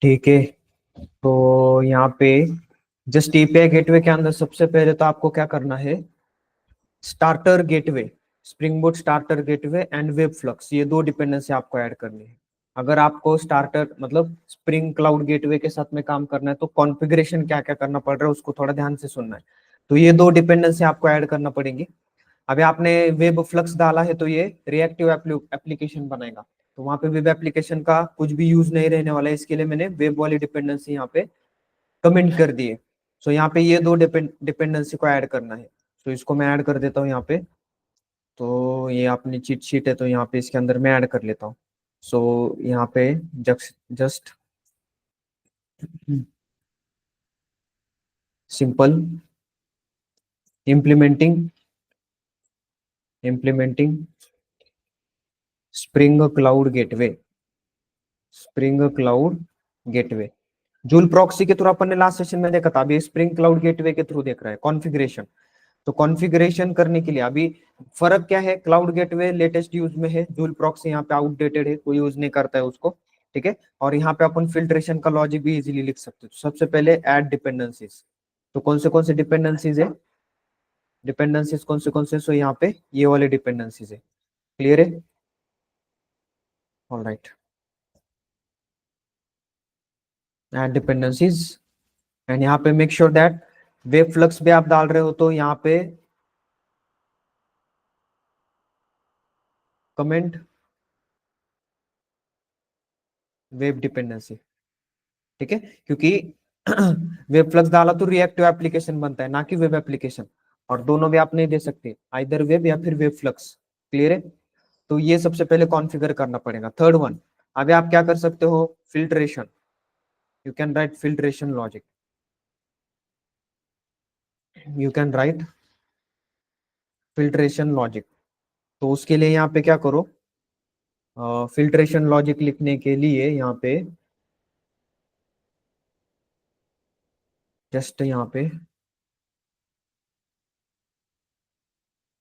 ठीक है। तो यहाँ पे जस्ट एपीआई गेटवे के अंदर सबसे पहले तो आपको क्या करना है, starter gateway, spring boat starter gateway and web flux, ये दो डिपेंडेंसी आपको ऐड करनी है। अगर आपको स्टार्टर मतलब स्प्रिंग क्लाउड गेटवे के साथ में काम करना है तो कॉन्फ़िगरेशन क्या क्या करना पड़ रहा है उसको थोड़ा ध्यान से सुनना है। तो ये दो डिपेंडेंसी आपको ऐड करना पड़ेंगी। अभी आपने वेब फ्लक्स डाला है तो ये रिएक्टिव एप्लीकेशन बनाएगा, तो वहां पे वेब एप्लीकेशन का कुछ भी यूज नहीं रहने वाला है, इसके लिए मैंने वेब वाली डिपेंडेंसी यहाँ पे कमेंट कर दिए। सो यहाँ पे ये दो डिपेंडेंसी को ऐड करना है। तो इसको मैं ऐड कर देता हूँ यहाँ पे। तो ये अपनी चीट शीट है तो यहाँ पे इसके अंदर मैं ऐड कर लेता हूँ। सो यहाँ पे just simple implementing implementing spring cloud gateway, spring cloud gateway joule proxy के थ्रू अपन ने लास्ट सेशन में देखा था, अभी स्प्रिंग क्लाउड गेटवे के थ्रू देख रहा है कॉन्फ़िगरेशन। तो कॉन्फ़िगरेशन करने के लिए अभी फर्क क्या है, क्लाउड गेटवे लेटेस्ट यूज में है, जूल प्रॉक्सी यहाँ पे आउटडेटेड है, कोई यूज नहीं करता है उसको। ठीक है, और यहाँ पे अपन फिल्ट्रेशन का लॉजिक भी इजीली लिख सकते हैं। तो सबसे पहले ऐड डिपेंडेंसीज, तो कौन से डिपेंडेंसीज है, डिपेंडेंसीज कौन से, सो यहाँ पे ये वाले डिपेंडेंसीज है। क्लियर है, ऑलराइट। ऐड डिपेंडेंसीज एंड यहाँ पे make sure that web flux भी आप डाल रहे हो तो यहाँ पे कमेंट वेब डिपेंडेंसी। ठीक है, क्योंकि वेब फ्लक्स डाला तो रिएक्टिव एप्लीकेशन बनता है ना कि वेब एप्लीकेशन, और दोनों भी आप नहीं दे सकते, आइदर वेब या फिर वेब फ्लक्स। क्लियर है, तो ये सबसे पहले कॉन्फ़िगर करना पड़ेगा। थर्ड वन, अभी आप क्या कर सकते हो, filtration, you can write filtration logic, you can write filtration logic. तो उसके लिए यहाँ पे क्या करो, फिल्ट्रेशन लॉजिक लिखने के लिए यहाँ पे जस्ट यहाँ पे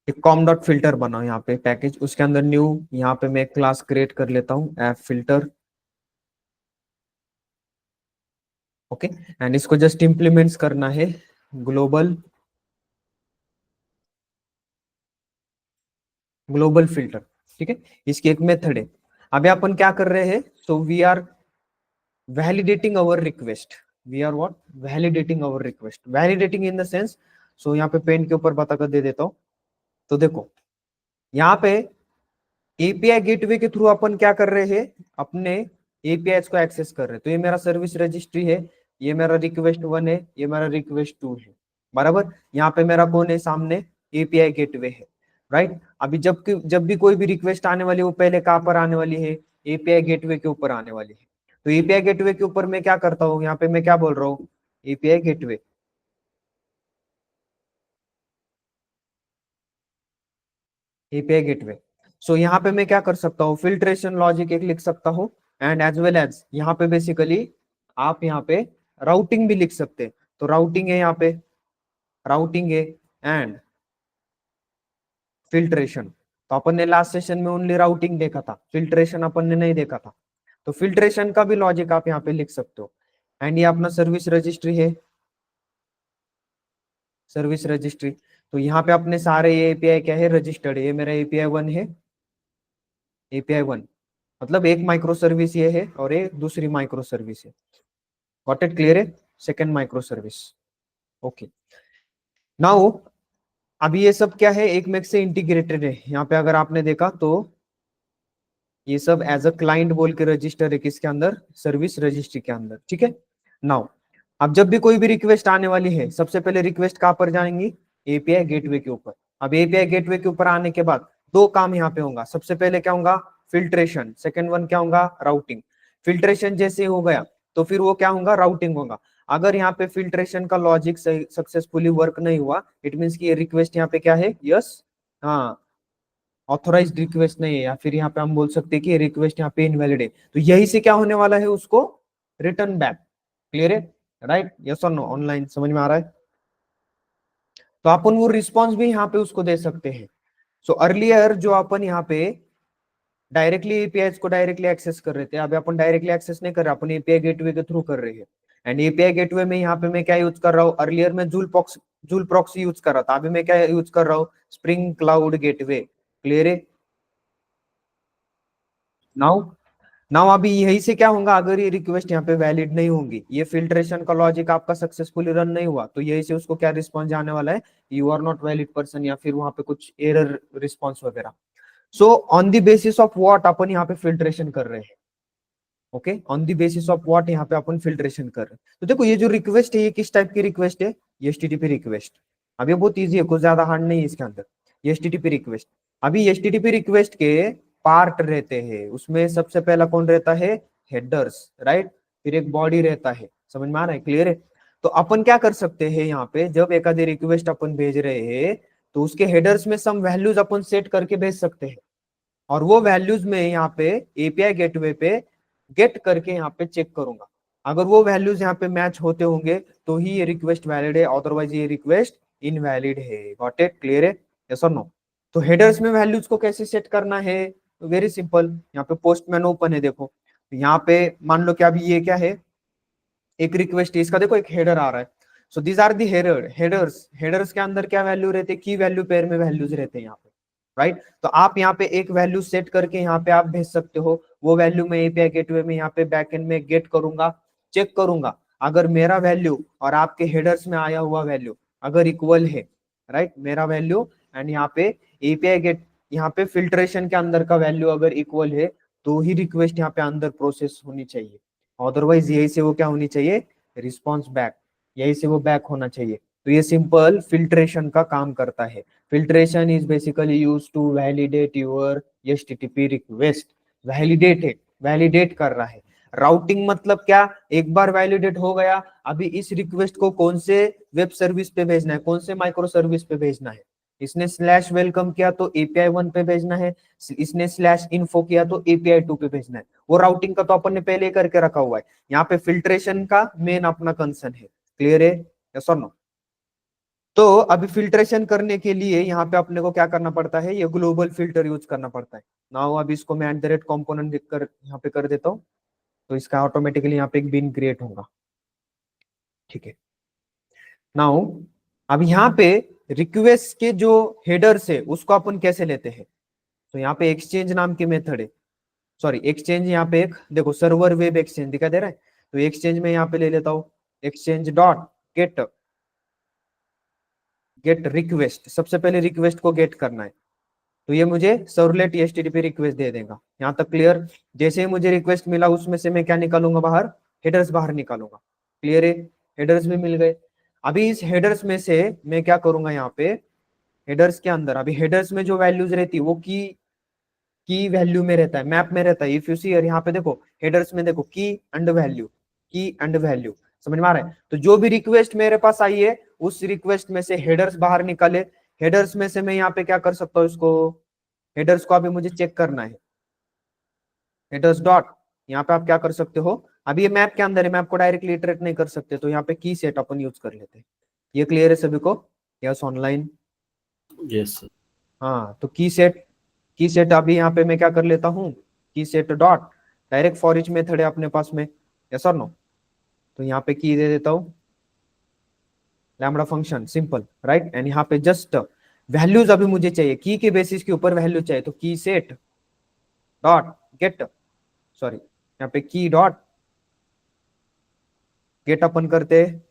एक कॉम डॉट फिल्टर बनाओ, यहाँ पे पैकेज, उसके अंदर न्यू, यहाँ पे मैं क्लास क्रिएट कर लेता हूँ ऐप फिल्टर। ओके, एंड इसको जस्ट इंप्लीमेंट्स करना है, ग्लोबल ग्लोबल फिल्टर। ठीक है, इसकी एक मेथड है। अभी अपन क्या कर रहे हैं, so we are validating our request, we are what, validating our request, validating in the sense, so यहाँ पे पेन के ऊपर बता कर दे देता हूँ। तो देखो यहाँ पे एपीआई गेटवे के थ्रू अपन क्या कर रहे हैं, अपने एपीआई को एक्सेस कर रहे हैं। तो ये मेरा सर्विस रजिस्ट्री है, ये मेरा रिक्वेस्ट वन है, ये मेरा रिक्वेस्ट टू है, बराबर। यहाँ पे मेरा कौन है, सामने एपीआई गेटवे है, राइट। अभी जब भी कोई भी रिक्वेस्ट आने वाली है वो पहले कहाँ पर आने वाली है, एपीआई गेटवे के ऊपर आने वाली है। तो एपीआई गेटवे के ऊपर मैं क्या करता हूँ, यहाँ पे मैं क्या बोल रहा हूँ, एपीआई गेटवे, एपीआई गेटवे। सो यहाँ पे मैं क्या कर सकता हूँ, फिल्ट्रेशन लॉजिक एक लिख सकता हूँ, एंड एज वेल एज यहाँ पे बेसिकली आप यहाँ पे राउटिंग भी लिख सकते हैं। तो राउटिंग है, यहाँ पे राउटिंग है एंड फिल्ट्रेशन। तो अपन ने लास्ट सेशन में ओनली राउटिंग देखा था, फिल्ट्रेशन अपन ने नहीं देखा था। तो फिल्ट्रेशन का भी लॉजिक आप यहाँ पे लिख सकते हो। एंड ये अपना सर्विस रजिस्ट्री है, सर्विस रजिस्ट्री। तो यहाँ पे अपने सारे ये एपीआई क्या है, रजिस्टर्ड है, ये मेरा एपीआई वन है, एपीआई वन मतलब एक माइक्रो सर्विस ये है और एक दूसरी माइक्रो सर्विस है। गॉट इट, क्लियर है, second micro service. Okay, now अभी ये सब क्या है, एक मेक से इंटीग्रेटेड है। यहाँ पे अगर आपने देखा तो ये सब एज अ क्लाइंट बोल के रजिस्टर है, किसके अंदर, सर्विस रजिस्ट्री के अंदर। ठीक है, नाउ अब जब भी कोई भी रिक्वेस्ट आने वाली है, सबसे पहले रिक्वेस्ट कहां पर जाएंगी, एपीआई गेटवे के ऊपर। अब एपीआई गेटवे के ऊपर आने के बाद दो काम यहाँ पे होगा, सबसे पहले क्या होगा, फिल्ट्रेशन, सेकंड वन क्या होगा, राउटिंग। फिल्ट्रेशन जैसे हो गया तो फिर वो क्या होगा, राउटिंग होगा। अगर यहाँ पे फिल्ट्रेशन का लॉजिक सक्सेसफुली वर्क नहीं हुआ, इट मीन की ये रिक्वेस्ट यहाँ पे क्या है, यस, हाँ, ऑथोराइज्ड रिक्वेस्ट नहीं है, या फिर यहाँ पे हम बोल सकते हैं कि रिक्वेस्ट यहाँ पे इनवैलिड है। तो यही से क्या होने वाला है, उसको रिटर्न बैक। क्लियर है, राइट, यस और नो, ऑनलाइन समझ में आ रहा है। तो अपन वो रिस्पॉन्स भी यहाँ पे उसको दे सकते हैं। सो अर्लियर जो अपन यहाँ पे डायरेक्टली एपीआई को डायरेक्टली एक्सेस कर रहे थे, अभी अपन डायरेक्टली एक्सेस नहीं कर रहे, अपन एपीआई गेटवे के थ्रू कर रहे हैं। एंड एपीआई गेटवे में यहाँ पे मैं क्या यूज कर रहा हूँ, अर्लियर में जूल प्रॉक्सी यूज कर रहा था, अभी मैं क्या यूज कर रहा हूँ, स्प्रिंग क्लाउड गेटवे। क्लियर है? नाउ नाउ अभी यही से क्या होगा, अगर ये रिक्वेस्ट यहाँ पे वैलिड नहीं होंगी, ये फिल्ट्रेशन का लॉजिक आपका सक्सेसफुली रन नहीं हुआ, तो यही से उसको क्या रिस्पॉन्स जाने वाला है, you are not valid person, या फिर वहां पे कुछ एरर रिस्पॉन्स वगैरह। So on the basis of what अपन यहाँ पे फिल्ट्रेशन कर रहे हैं। Okay, on the basis of what यहाँ पे अपन फिल्ट्रेशन कर रहे हैं। तो देखो ये जो रिक्वेस्ट है, ये किस टाइप की रिक्वेस्ट है, ये एचटीटीपी रिक्वेस्ट। अब ये बहुत ईजी है, कुछ ज्यादा हार्ड नहीं है इसके अंदर, ये एचटीटीपी रिक्वेस्ट। अभी एचटीटीपी रिक्वेस्ट के पार्ट रहते हैं, उसमें सबसे पहला कौन रहता है, हेडर्स, राइट। फिर एक बॉडी रहता है, समझ में आ रहा है, क्लियर है। तो अपन क्या कर सकते हैं यहाँ पे, जब एक आधी रिक्वेस्ट अपन भेज रहे हैं, तो उसके हेडर्स में सम वैल्यूज अपन सेट करके भेज सकते हैं, और वो वैल्यूज में यहाँ पे एपीआई गेटवे पे गेट करके यहाँ पे चेक करूंगा। अगर वो वैल्यूज यहाँ पे मैच होते होंगे तो ही ये रिक्वेस्ट वैलिड है, अदरवाइज ये रिक्वेस्ट इनवैलिड है। गॉट इट, क्लियर है, यस और नो। तो हेडर्स में वैल्यूज को कैसे सेट करना है, वेरी सिंपल। यहाँ पे पोस्टमैन ओपन है, देखो यहाँ पे मान लो कि अभी ये क्या है, एक रिक्वेस्ट है, इसका देखो एक हेडर आ रहा है। So these are the headers. Headers के अंदर क्या वैल्यू रहते हैं, की वैल्यू पेयर में वैल्यूज रहते हैं यहाँ पे, राइट। तो आप यहाँ पे एक वैल्यू सेट करके यहाँ पे आप भेज सकते हो, वो वैल्यू मैं एपीआई गेटवे में यहाँ पे बैकएंड में गेट करूंगा, चेक करूंगा। अगर मेरा वैल्यू और आपके हेडर्स में आया हुआ वैल्यू अगर इक्वल है, राइट, मेरा वैल्यू एंड यहाँ पे एपीआई गेट यहाँ पे फिल्ट्रेशन के अंदर का वैल्यू अगर इक्वल है, तो ही रिक्वेस्ट यहाँ पे अंदर प्रोसेस होनी चाहिए। अदरवाइज यही से वो क्या होनी चाहिए, रिस्पॉन्स बैक, यही से वो बैक होना चाहिए। तो ये सिंपल फिल्ट्रेशन का काम करता है। Filtration is basically used to validate your HTTP request. Validate है, वैलिडेट कर रहा है। राउटिंग मतलब क्या, एक बार वैलिडेट हो गया, अभी इस रिक्वेस्ट को कौन से वेब सर्विस पे भेजना है, कौन से माइक्रो सर्विस पे भेजना है। इसने स्लैश वेलकम किया तो एपीआई 1 पे भेजना है, इसने स्लैश इन्फो किया तो एपीआई 2 पे भेजना है। वो राउटिंग का तो अपन ने पहले करके रखा हुआ है, यहाँ पे फिल्ट्रेशन का मेन अपना कंसर्न है। क्लियर है, यस और नो। तो अभी फिल्ट्रेशन करने के लिए यहाँ पे अपने को क्या करना पड़ता है, ये ग्लोबल फिल्टर यूज करना पड़ता है। नाउ अभी इसको मैं @ कॉम्पोनेंट कर यहाँ पे कर देता हूँ, तो इसका ऑटोमेटिकली यहाँ पे एक बिन क्रिएट होगा, ठीक है। नाउ अब यहाँ पे रिक्वेस्ट के जो हेडर्स है उसको अपन कैसे लेते हैं, तो यहाँ पे एक्सचेंज नाम की मेथड है, सॉरी एक्सचेंज, यहाँ पे एक देखो सर्वर वेब एक्सचेंज दिखाई दे रहा है, तो एक्सचेंज में यहाँ पे ले लेता हूँ, exchange dot gate, gate request, सबसे पहले रिक्वेस्ट को गेट करना है, तो ये मुझे सर्वलेट एचटीटीपी रिक्वेस्ट दे देगा। यहाँ तक क्लियर। जैसे ही मुझे रिक्वेस्ट मिला उसमें से मैं क्या निकालूंगा बाहर, हेडर्स बाहर निकालूंगा। क्लियर है, हेडर्स भी मिल गए। अभी इस हेडर्स में से मैं क्या करूंगा, यहाँ पे हेडर्स के अंदर अभी हेडर्स में जो वैल्यूज रहती है वो की वैल्यू में रहता है, मैप में रहता है। इफ यू सी, और यहाँ पे देखो हेडर्स में देखो की एंड वैल्यू, की एंड वैल्यू, समझ में आ रहा है। तो जो भी रिक्वेस्ट मेरे पास आई है उस रिक्वेस्ट में से हेडर्स बाहर निकाले, हेडर्स में से मैं यहाँ पे क्या कर सकता हूँ, इसको हेडर्स को अभी मुझे चेक करना है, हेडर्स डॉट, यहाँ पे आप क्या कर सकते हो, अभी ये मैप के अंदर है, मैप को डायरेक्टली इटरेट नहीं कर सकते, तो यहाँ पे की सेट अपन यूज कर लेते हैं। ये क्लियर है सभी को, यस ऑनलाइन, यस सर। हाँ। तो की सेट अभी यहाँ पे मैं क्या कर लेता हूँ, की set dot, direct for each method है अपने पास में, यस और नो। तो यहाँ पे की दे देता हूँ, lambda function simple, right. And यहाँ पे जस्ट वैल्यूज अभी मुझे चाहिए, की के बेसिस के ऊपर वैल्यू चाहिए, तो की सेट डॉट गेट, सॉरी यहाँ पे की डॉट गेट अपन करते हैं,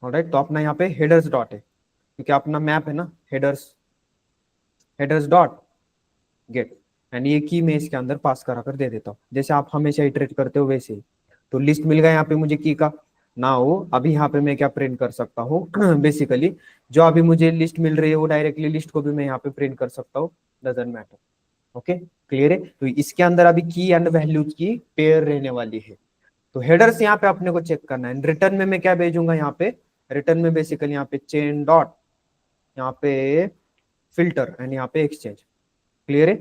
ऑलराइट। तो अपना यहाँ पे हेडर्स डॉट है, क्योंकि अपना मैप है ना, headers, headers dot gate, and ये की मैं इसके अंदर पास करा कर दे देता हूँ, जैसे आप हमेशा इटरेट करते हो वैसे ही। तो लिस्ट मिल गया यहाँ पे मुझे की का। ना हो अभी यहाँ पे मैं क्या प्रिंट कर सकता हूँ बेसिकली जो अभी मुझे लिस्ट मिल रही है वो डायरेक्टली लिस्ट को भी मैं यहाँ पे प्रिंट कर सकता हूँ, डजंट मैटर। ओके, क्लियर है। तो इसके अंदर अभी की एंड वैल्यूज की पेयर रहने वाली है। तो हेडर्स यहाँ पे अपने को चेक करना है, रिटर्न में मैं क्या भेजूंगा, यहाँ पे रिटर्न में बेसिकली यहाँ पे चेन डॉट, यहाँ पे फिल्टर एंड यहाँ पे एक्सचेंज। क्लियर है,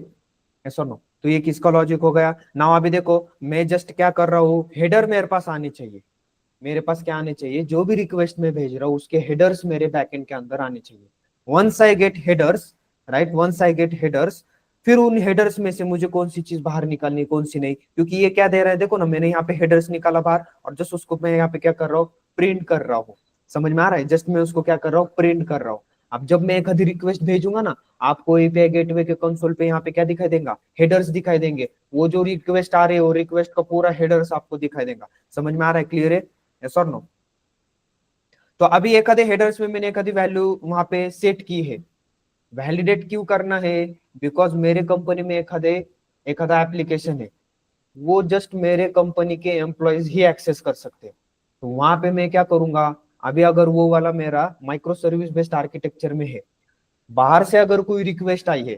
यस और नो। तो ये किसका लॉजिक हो गया। नाउ अभी देखो मैं जस्ट क्या कर रहा हूँ, हेडर मेरे पास आनी चाहिए, मेरे पास क्या आने चाहिए, जो भी रिक्वेस्ट मैं भेज रहा हूँ उसके हेडर्स मेरे बैकएंड के अंदर आने चाहिए। Once I get headers, right, once I get headers, फिर उन हेडर्स में से मुझे कौन सी चीज बाहर निकालनी कौन सी नहीं, क्योंकि ये क्या दे रहा है, देखो ना, मैंने यहाँ पे हेडर्स निकाला बाहर और जस्ट उसको मैं यहाँ पे क्या कर रहा हूँ, प्रिंट कर रहा हूँ। समझ में आ रहा है, जस्ट मैं उसको क्या कर रहा हूँ, प्रिंट कर रहा हूँ। अब जब मैं एक आधी रिक्वेस्ट भेजूंगा ना, आपको एपीआई गेटवे के कंसोल पे यहाँ पे क्या दिखाई देगा, हेडर्स दिखाई देंगे। वो जो रिक्वेस्ट आ रही है वो रिक्वेस्ट का पूरा हेडर्स आपको दिखाई देगा। समझ में आ रहा है, क्लियर है, यस और नो? तो अभी एक आधे हेडर्स में मैंने एक आधी वैल्यू वहां पे सेट की है। वैलिडेट क्यों करना है, बिकॉज मेरे कंपनी में एक आधा एप्लीकेशन है, वो जस्ट मेरे कंपनी के एम्प्लॉयज ही एक्सेस कर सकते हैं। तो वहां पे मैं क्या करूंगा, अभी अगर वो वाला मेरा माइक्रो सर्विस बेस्ड आर्किटेक्चर में है, बाहर से अगर कोई रिक्वेस्ट आई है,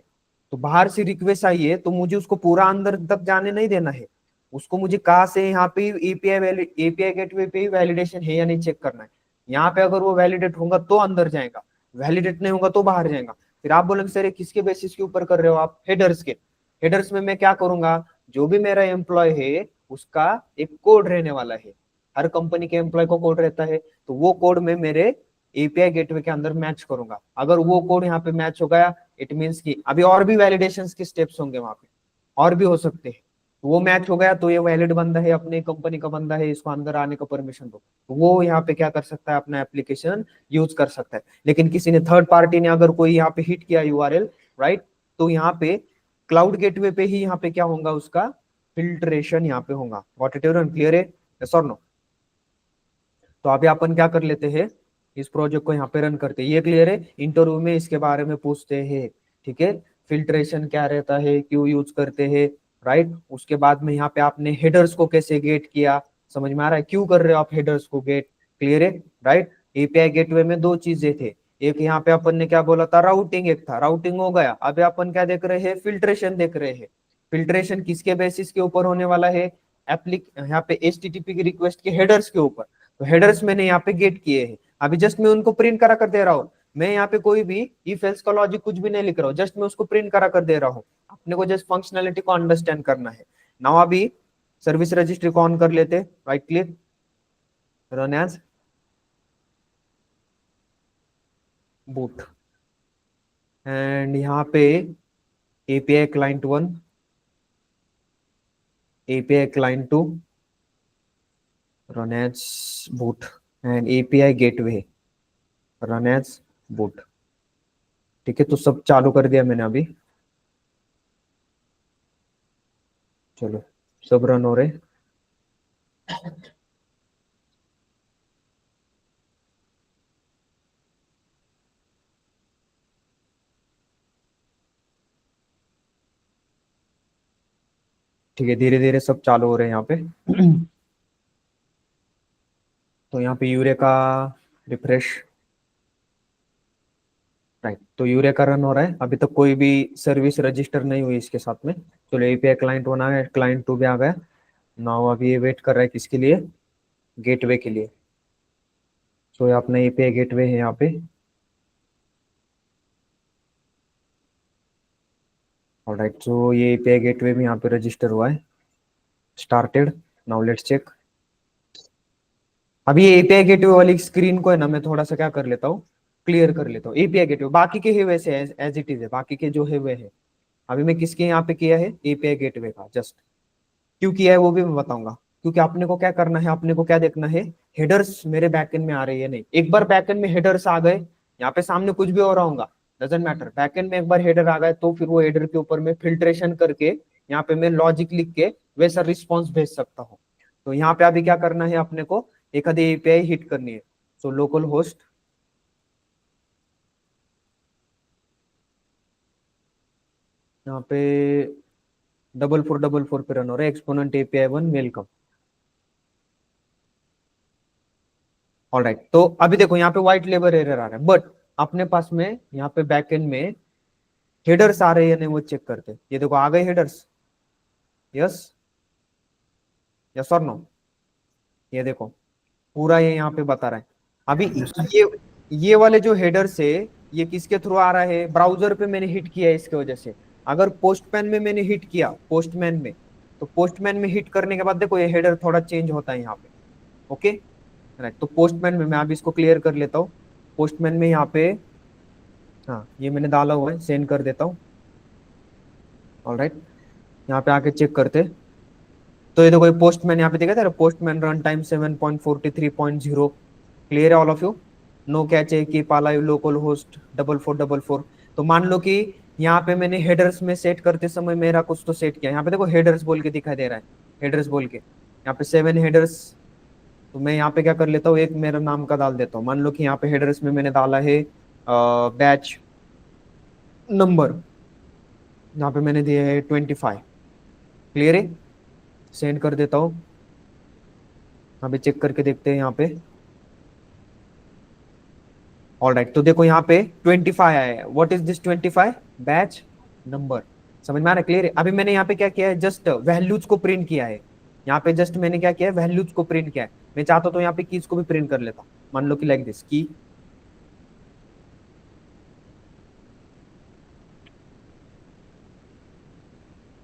तो बाहर से रिक्वेस्ट आई है तो मुझे उसको पूरा अंदर तक जाने नहीं देना है। उसको मुझे कहाँ से, यहाँ पे एपीआई गेटवे पे वैलिडेशन है या नहीं चेक करना है। यहाँ पे अगर वो वैलिडेट होगा तो अंदर जाएगा, वैलिडेट नहीं होगा तो बाहर जाएगा। फिर आप बोलेंगे सर ये किसके बेसिस के ऊपर कर रहे हो आप, हेडर्स के। हेडर्स में मैं क्या करूंगा, जो भी मेरा एम्प्लॉय है उसका एक कोड रहने वाला है। हर कंपनी के एम्प्लॉय को कोड रहता है, तो वो कोड में मेरे एपीआई गेटवे के अंदर मैच करूंगा। अगर वो कोड यहाँ पे मैच हो गया, इट मींस कि अभी और भी वैलिडेशन के स्टेप्स होंगे वहां पे, और भी हो सकते हैं। वो मैच हो गया तो ये वैलिड बंदा है, अपने कंपनी का बंदा है, इसको अंदर आने का परमिशन दो, तो वो यहाँ पे क्या कर सकता है, अपना एप्लीकेशन यूज कर सकता है। लेकिन किसी ने थर्ड पार्टी ने अगर कोई यहाँ पे हिट किया यूआरएल, राइट, तो यहाँ पे क्लाउड गेटवे पे ही यहाँ पे क्या होगा, उसका फिल्ट्रेशन यहाँ पे होगा। व्हाट इट इज, क्लियर है, यस और नो? तो अभी अपन क्या कर लेते हैं, इस प्रोजेक्ट को यहाँ पे रन करते हैं। ये क्लियर है, इंटरव्यू में इसके बारे में पूछते हैं, ठीक है, फिल्ट्रेशन क्या रहता है, क्यों यूज करते हैं, राइट। उसके बाद में यहाँ पे आपने हेडर्स को कैसे गेट किया, समझ में आ रहा है, क्यों कर रहे हो आप हेडर्स को गेट, क्लियर है, राइट। एपीआई गेटवे में दो चीजें थे, एक यहाँ पे अपन ने क्या बोला था, राउटिंग, एक था राउटिंग, हो गया। अभी अपन क्या देख रहे हैं, फिल्ट्रेशन देख रहे हैं। फिल्ट्रेशन किसके बेसिस के ऊपर होने वाला है, यहाँ पे एचटीटीपी की रिक्वेस्ट के हेडर्स के ऊपर। तो हेडर्स मैंने यहाँ पे गेट किए हैं, अभी जस्ट मैं उनको प्रिंट करा कर दे रहा हूँ। मैं यहाँ पे कोई भी इफ एल्स का लॉजिक कुछ भी नहीं लिख रहा हूँ, जस्ट मैं उसको प्रिंट करा कर दे रहा हूँ। अपने को जस्ट फंक्शनैलिटी को अंडरस्टैंड करना है। नाउ अभी सर्विस रजिस्ट्री को ऑन कर लेते, right click, run as boot, and यहाँ पे API client 1, API client 2, run as boot, and API gateway run as boot। ठीक है, तो सब चालू कर दिया मैंने अभी, चलो सब रन हो रहे। ठीक है, धीरे धीरे सब चालू हो रहे हैं यहाँ पे। तो यहाँ पे यूरे का रिफ्रेश, राइट, तो यूरे का रन हो रहा है। अभी तक कोई भी सर्विस रजिस्टर नहीं हुई इसके साथ में। चलो एपीआई क्लाइंट 1 आ गया, क्लाइंट 2 भी आ गया। नाउ अभी ये वेट कर रहा है किसके लिए, गेटवे के लिए। सो ये अपना एपीआई गेटवे है यहाँ पे, ऑलराइट। सो ये एपीआई गेटवे भी यहाँ पे रजिस्टर हुआ है, स्टार्टेड। Now let's check. अभी ये एपीआई गेटवे वाली स्क्रीन को है ना, मैं थोड़ा सा क्या कर लेता हूँ, क्लियर कर लेता हूँ। एपीआई गेटवे बाकी के है वैसे एज इट इज है, बाकी के जो है वे है। अभी मैं किसके यहाँ पे किया है, एपीआई गेटवे का। जस्ट क्यों किया है वो भी मैं बताऊंगा, क्योंकि अपने को क्या करना है, अपने को क्या देखना है, हेडर्स मेरे बैकएंड में आ रही है नहीं। एक बार बैकएंड में हेडर्स आ गए, यहाँ पे सामने कुछ भी हो रहा होगा, डजेंट मैटर, बैकएंड में एक बार हेडर आ गए तो फिर वो हेडर के ऊपर में फिल्ट्रेशन करके यहाँ पे मैं लॉजिक लिख के वैसा रिस्पॉन्स भेज सकता हूँ। तो यहाँ पे अभी क्या करना है अपने को, एक आधी एपीआई हिट करनी है। सो लोकल होस्ट, यहाँ पे 4444 पे रन हो रहा है, एक्सपोनेंट एपीआई 1 वेलकम। ऑलराइट, तो अभी देखो यहाँ पे व्हाइट लेबर एरर आ रहा है, बट अपने पास में यहाँ पे बैकएंड में हेडर्स आ रहे हैं नहीं वो चेक करते। ये देखो आ गए हेडर्स, यस, यस और नो? ये देखो पूरा ये यहाँ पे बता रहा है। अभी ये वाले जो हेडर्स है, ये किसके थ्रू आ रहा है, ब्राउजर पे मैंने हिट किया है इसके वजह से। अगर पोस्टमैन में मैंने हिट किया, पोस्टमैन में, तो पोस्टमैन में हिट करने के बाद देखो ये हेडर थोड़ा चेंज होता है यहाँ पे, ओके। राइट। तो पोस्टमैन में मैं अभी इसको क्लियर कर लेता हूँ। पोस्टमैन में यहाँ पे, हाँ ये मैंने डाला हुआ है, सेंड कर देता हूँ। ऑलराइट, यहाँ पे आके चेक करते। तो ये देखो, ये पोस्टमैन यहाँ पे देखा था, पोस्टमैन रन टाइम 7.43.0। क्लियर है all of you? No cache की पाला लोकल होस्ट 4444। तो मान लो कि यहाँ पे मैंने हेडर्स में सेट करते समय मेरा कुछ तो सेट किया, यहाँ पे देखो हेडर्स बोल के दिखाई दे रहा है, हेडर्स बोल के, यहाँ पे 7 हेडर्स। तो मैं यहाँ पे क्या कर लेता हूँ, एक मेरा नाम का डाल देता हूँ। मान लो कि यहाँ पे हेडर्स में मैंने डाला है बैच नंबर, यहाँ पे मैंने दिया है 25। क्लियर है? सेंड कर देता हूँ। यहाँ पे चेक करके देखते हैं यहाँ पे। ऑलराइट, तो देखो यहाँ पे 25 आया है। What is this 25? Batch number. समझ में आ रहा है? क्लियर है? अभी मैंने यहाँ पे क्या किया है, जस्ट वैल्यूज को प्रिंट किया है। यहाँ पे जस्ट मैंने क्या किया है, वैल्यूज को प्रिंट किया है। मैं चाहता तो यहाँ पे कीज को भी प्रिंट कर लेता। मान लो कि लाइक दिस की,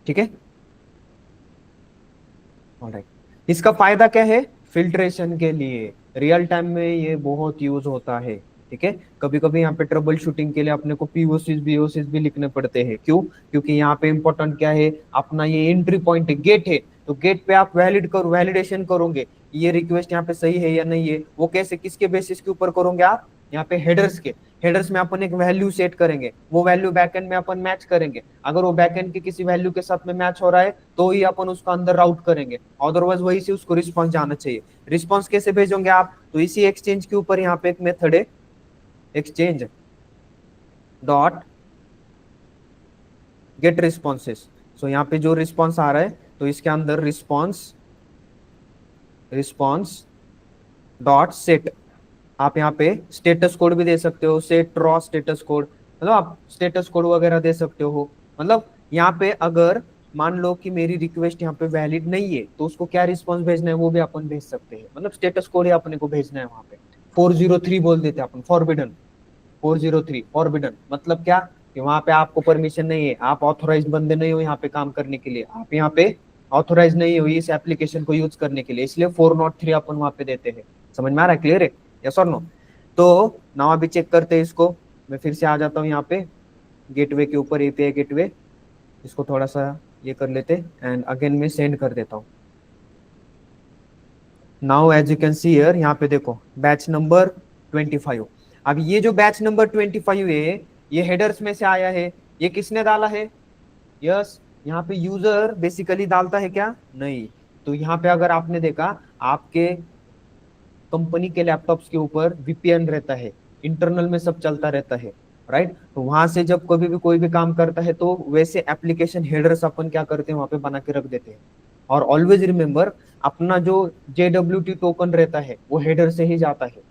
ठीक है। ऑलराइट, इसका फायदा क्या है? फिल्ट्रेशन के लिए रियल टाइम में ये बहुत यूज होता है। ठीक है, कभी कभी यहाँ पे ट्रबल शूटिंग के लिए अपने को पीओसीज बीओसीज भी लिखने पड़ते हैं। क्यों? क्योंकि यहाँ पे इंपॉर्टेंट क्या है, अपना ये एंट्री पॉइंट गेट है। तो गेट पे आप वैलिडेशन करोगे, ये रिक्वेस्ट यहाँ पे सही है या नहीं है। वो कैसे, किसके बेसिस के ऊपर करोगे आप? यहाँ पे हेडर्स के। हेडर्स में अपन एक वैल्यू सेट करेंगे, वो वैल्यू बैकएंड में अपन मैच करेंगे। अगर वो बैकएंड के किसी वैल्यू के साथ में मैच हो रहा है तो ही अपन उसका अंदर राउट करेंगे, अदरवाइज वही से उसको रिस्पॉन्स जाना चाहिए। रिस्पॉन्स कैसे भेजोगे आप? तो इसी एक्सचेंज के ऊपर यहाँ पे एक मेथड है, एक्सचेंज डॉट गेट रिस्पॉन्सेस। सो यहाँ पे जो रिस्पॉन्स आ रहा है, तो इसके अंदर रिस्पॉन्स डॉट सेट। आप यहाँ पे स्टेटस कोड भी दे सकते हो, सेट रॉ स्टेटस कोड, मतलब आप स्टेटस कोड वगैरह दे सकते हो। मतलब यहाँ पे अगर मान लो कि मेरी रिक्वेस्ट यहाँ पे वैलिड नहीं है, तो उसको क्या रिस्पॉन्स भेजना है वो भी अपन भेज सकते हैं। मतलब स्टेटस कोड ही अपने को भेजना है वहां पे। 403 बोल देते हैं अपन, फॉरबिडन। 403 फॉरबिडन मतलब क्या, कि वहां पे आपको परमिशन नहीं है, आप ऑथोराइज बंदे नहीं हो यहाँ पे काम करने के लिए, आप यहाँ पे ऑथोराइज नहीं हो इस एप्लीकेशन को यूज करने के लिए, इसलिए 403 अपन वहां पे देते हैं। समझ में आ रहा है? क्लियर है? यस और नो? तो नाउ अभी चेक करते हैं इसको। मैं फिर से आ जाता हूँ यहाँ पे गेटवे के ऊपर, एपीआई गेटवे। इसको थोड़ा सा ये कर लेते एंड अगेन मैं सेंड कर देता हूँ। Now as you can see here, यहाँ पे देखो बैच नंबर 25। अब ये जो बैच नंबर 25 है, ये हेडर्स में से आया है। ये किसने डाला है? यस, यहाँ पे यूजर बेसिकली डालता है क्या? नहीं। तो यहाँ पे अगर आपने देखा, आपके कंपनी के लैपटॉप्स के ऊपर वीपीएन रहता है, इंटरनल में सब चलता रहता है, राइट। तो वहां से जब कभी भी कोई भी काम करता है, तो वैसे एप्लीकेशन हेडर्स अपन क्या करते हैं, वहां पे बना के रख देते हैं। और ऑलवेज रिमेंबर, अपना जो JWT टोकन रहता है वो हेडर से ही जाता है।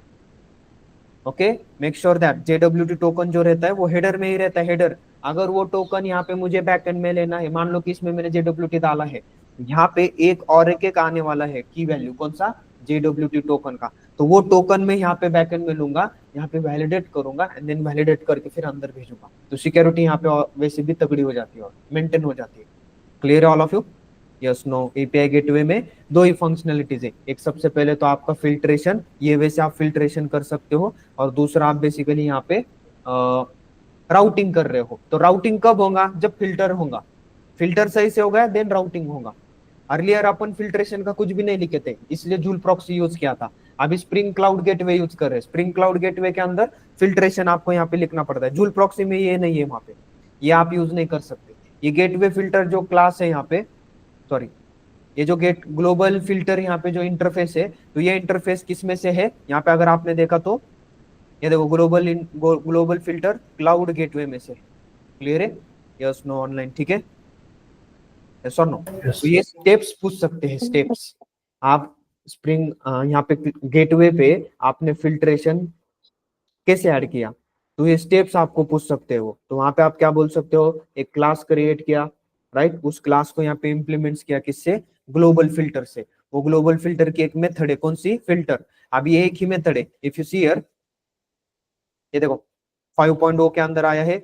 Okay, make sure that JWT token जो रहता है वो हेडर में ही रहता है, हेडर। अगर वो टोकन यहाँ पे मुझे बैकएंड में लेना है, मान लो कि इसमें मैंने JWT डाला है, यहाँ पे एक और एक आने वाला है की वैल्यू, कौन सा? JWT टोकन का। तो वो टोकन में यहाँ पे बैकएंड में लूंगा, यहाँ पे वैलिडेट करूंगा एंड देन वैलिडेट करके फिर अंदर भेजूंगा। तो सिक्योरिटी यहाँ पे वैसे भी तगड़ी हो जाती है और मेंटेन हो जाती है। क्लियर है all of you? Yes no? API gateway में दो ही फंक्शनलिटीज है। एक सबसे पहले तो आपका फिल्ट्रेशन, ये वैसे आप फिल्ट्रेशन कर सकते हो। और दूसरा आप बेसिकली यहाँ पे राउटिंग कर रहे हो। तो राउटिंग कब होगा? जब फिल्टर होगा, फिल्टर सही से होगा देन राउटिंग होगा। अर्लियर अपन फिल्ट्रेशन का कुछ भी नहीं लिखे थे, इसलिए जूल प्रॉक्सी यूज किया था। अभी स्प्रिंग क्लाउड गेटवे यूज कर रहे हैं। स्प्रिंग क्लाउड गेटवे के अंदर फिल्ट्रेशन आपको यहाँ पे लिखना पड़ता है, जूल प्रॉक्सी में ये नहीं है, वहां पे ये आप यूज नहीं कर सकते। ये गेटवे फिल्टर जो क्लास है यहाँ पे, सॉरी, ये जो गेट ग्लोबल फिल्टर यहाँ पे जो इंटरफेस है, तो ये इंटरफेस किस में से है? यहाँ पे अगर आपने देखा तो ये देखो, ग्लोबल फिल्टर क्लाउड गेटवे में से। क्लियर है? Yes no online? ठीक है, यस और नो? तो Yes. ये स्टेप्स पूछ सकते हैं, स्टेप्स। आप स्प्रिंग यहाँ पे गेटवे पे आपने फिल्ट्रेशन कैसे ऐड किया, तो ये स्टेप्स आपको पूछ सकते हो। तो वहां पे आप क्या बोल सकते हो, एक क्लास क्रिएट किया, राइट। उस क्लास को यहाँ पे इंप्लीमेंट्स किया, किससे? ग्लोबल फिल्टर से। वो ग्लोबल फिल्टर की एक मेथड है, कौन सी? फिल्टर। अब ये एक ही मेथड है, इफ यू सी हियर, ये देखो 5.0 के अंदर आया है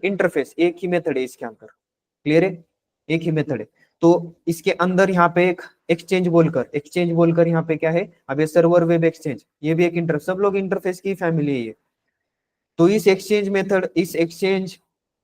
इंटरफेस, एक ही मेथड है इसके अंदर। क्लियर है? एक ही मेथड है। तो इसके अंदर यहाँ पे एक एक्सचेंज बोलकर यहाँ पे क्या है, अब ये सर्वर वेब एक्सचेंज, ये भी एक इंटरफेस, सब लोग इंटरफेस की फैमिली है ये। तो इस एक्सचेंज मेथड, इस एक्सचेंज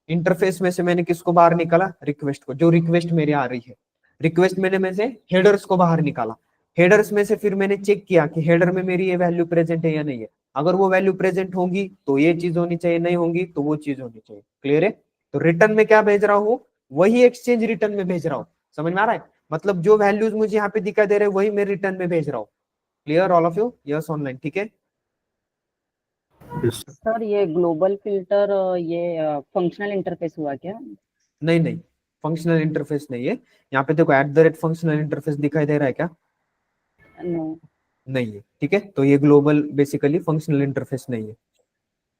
इंटरफेस में से मैंने किसको बाहर निकाला, रिक्वेस्ट को, जो रिक्वेस्ट मेरी आ रही है, रिक्वेस्ट मैंने में से हेडर्स को बाहर निकाला। हेडर्स में से फिर मैंने चेक किया कि हेडर में मेरी ये वैल्यू प्रेजेंट है या नहीं है। अगर वो वैल्यू प्रेजेंट होगी तो ये चीज होनी चाहिए, नहीं होगी तो वो चीज होनी चाहिए। क्लियर है? तो रिटर्न में क्या भेज रहा हूँ, वही एक्सचेंज रिटर्न में भेज रहा हूँ। समझ में आ रहा है? मतलब जो वैल्यूज मुझे यहाँ पे दिखाई दे रहे हैं वही मैं रिटर्न में भेज रहा हूँ। Clear all of you? Yes online? ठीक है। Yes. सर ये ग्लोबल फिल्टर ये फंक्शनल इंटरफेस हुआ क्या? नहीं नहीं, फंक्शनल इंटरफेस नहीं है। यहाँ पे देखो @ फंक्शनल इंटरफेस दिखाई दे रहा है क्या? नो। नहीं है। ठीक है, तो ये ग्लोबल बेसिकली फंक्शनल इंटरफेस नहीं है।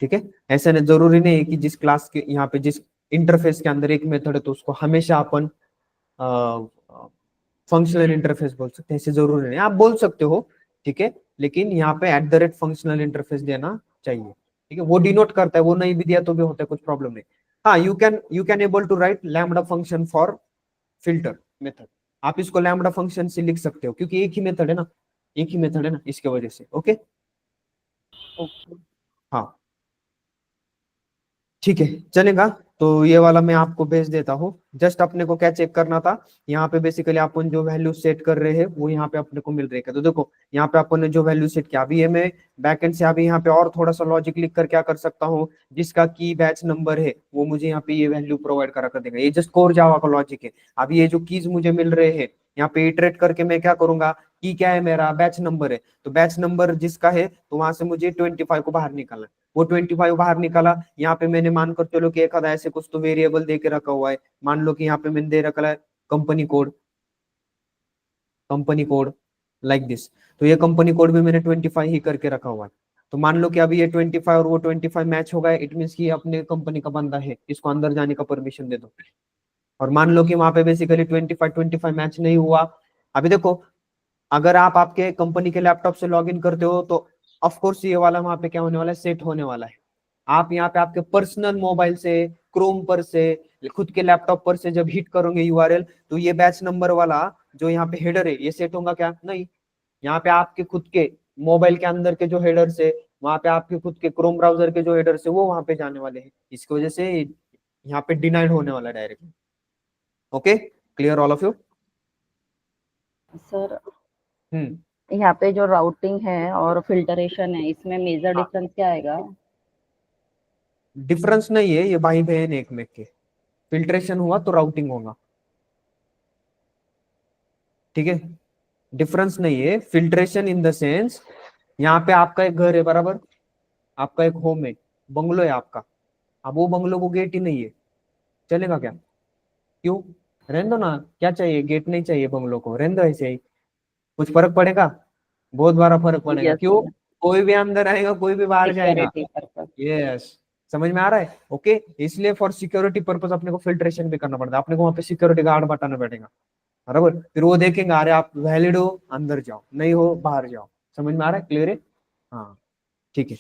ठीक है, ऐसा नहीं, जरूरी नहीं है कि जिस क्लास के यहाँ पे जिस इंटरफेस के अंदर एक मेथड है तो उसको हमेशा अपन फंक्शनल इंटरफेस बोल सकते हैं, ऐसे जरूरी नहीं, आप बोल सकते हो। ठीक है, लेकिन यहाँ पे @ फंक्शनल इंटरफेस देना चाहिए। ठीक है, वो डिनोट करता है, वो नहीं भी दिया तो भी होता है, कुछ प्रॉब्लम नहीं। हाँ, you can able to write lambda function for filter method. आप इसको लैम्बडा फंक्शन से लिख सकते हो क्योंकि एक ही मेथड है ना, एक ही मेथड है ना, इसके वजह से। Okay, okay. हाँ ठीक है, चलेगा। तो ये वाला मैं आपको भेज देता हूँ। जस्ट अपने को क्या चेक करना था, यहाँ पे बेसिकली अपन जो वैल्यू सेट कर रहे हैं वो यहाँ पे अपने को मिल रही है। तो देखो यहाँ पे अपन ने जो वैल्यू सेट किया, अभी ये मैं बैकएंड से अभी यहाँ पे और थोड़ा सा लॉजिक लिख कर क्या कर सकता हूँ, जिसका की बैच नंबर है वो मुझे यहाँ पे ये वैल्यू प्रोवाइड करा कर देगा। ये जस्ट कोर जावा का लॉजिक है। अभी ये जो कीज मुझे मिल रहे हैं यहाँ पे इटरेट करके मैं क्या करूंगा, की क्या है मेरा बैच नंबर है, तो बैच नंबर जिसका है तो वहां से मुझे 25 को बाहर निकालना है। वो 25 बाहर निकाला, यहाँ पे मैंने मानकर चलो कि एक आधा ऐसे कुछ तो वेरिएबल दे के रखा हुआ है। मान लो कि यहाँ पे मैंने दे रखा है company code, company code like this. तो ये कंपनी कोड भी मैंने 25 ही करके रखा हुआ है। तो मान लो कि अभी ये 25 और वो 25 मैच हो गए, इट मीन कि अपने कंपनी का बंदा है, इसको अंदर जाने का परमिशन दे दो। और मान लो कि वहां पे बेसिकली 25 मैच नहीं हुआ। अभी देखो, अगर आप आपके कंपनी के लैपटॉप से लॉग इन करते हो तो ऑफकोर्स ये वाला वहां पे क्या होने वाला है, सेट होने वाला है। आप यहाँ पे आपके पर्सनल मोबाइल से, क्रोम पर से, खुद के लैपटॉप पर से जब हिट करोगे यूआरएल, तो ये बैच नंबर वाला जो यहाँ पे हेडर है ये सेट होगा क्या? नहीं। यहाँ पे आपके खुद के मोबाइल के अंदर के जो हेडर है, वहां पे आपके खुद के क्रोम ब्राउजर के जो हेडर है वो वहां पे जाने वाले हैं। इसकी वजह से यहाँ पे डिनाइड होने वाला है directly. Okay, clear all of you? Sir hmm, यहाँ पे जो राउटिंग है और फिल्टरेशन है इसमें मेजर डिफरेंस क्या आएगा? डिफरेंस नहीं है, ये भाई बहन एक में के। फिल्ट्रेशन हुआ तो राउटिंग होगा। ठीक है, डिफरेंस नहीं है। फिल्ट्रेशन इन द सेंस, यहाँ पे आपका एक घर है बराबर, आपका एक होम है, बंगलो है आपका। अब वो बंगलो को गेट ही नहीं है, चलेगा क्या? क्यों? रहने दो ना, क्या चाहिए, गेट नहीं चाहिए बंगलो को, रहने दो ऐसे ही। कुछ फर्क पड़ेगा? बहुत बड़ा फर्क पड़ेगा। यस क्यों? सर। कोई भी अंदर आएगा, कोई भी बाहर जाएगा। Security purpose. यस, समझ में आ रहा है? ओके, इसलिए फॉर सिक्योरिटी पर्पज अपने को फिल्ट्रेशन भी करना पड़ता है। अपने को वहां पे सिक्योरिटी गार्ड बताना पड़ेगा बराबर। फिर वो देखेंगे, अरे आप वैलिड हो अंदर जाओ, नहीं हो बाहर जाओ। समझ में आ रहा है? क्लियर है? हाँ ठीक है।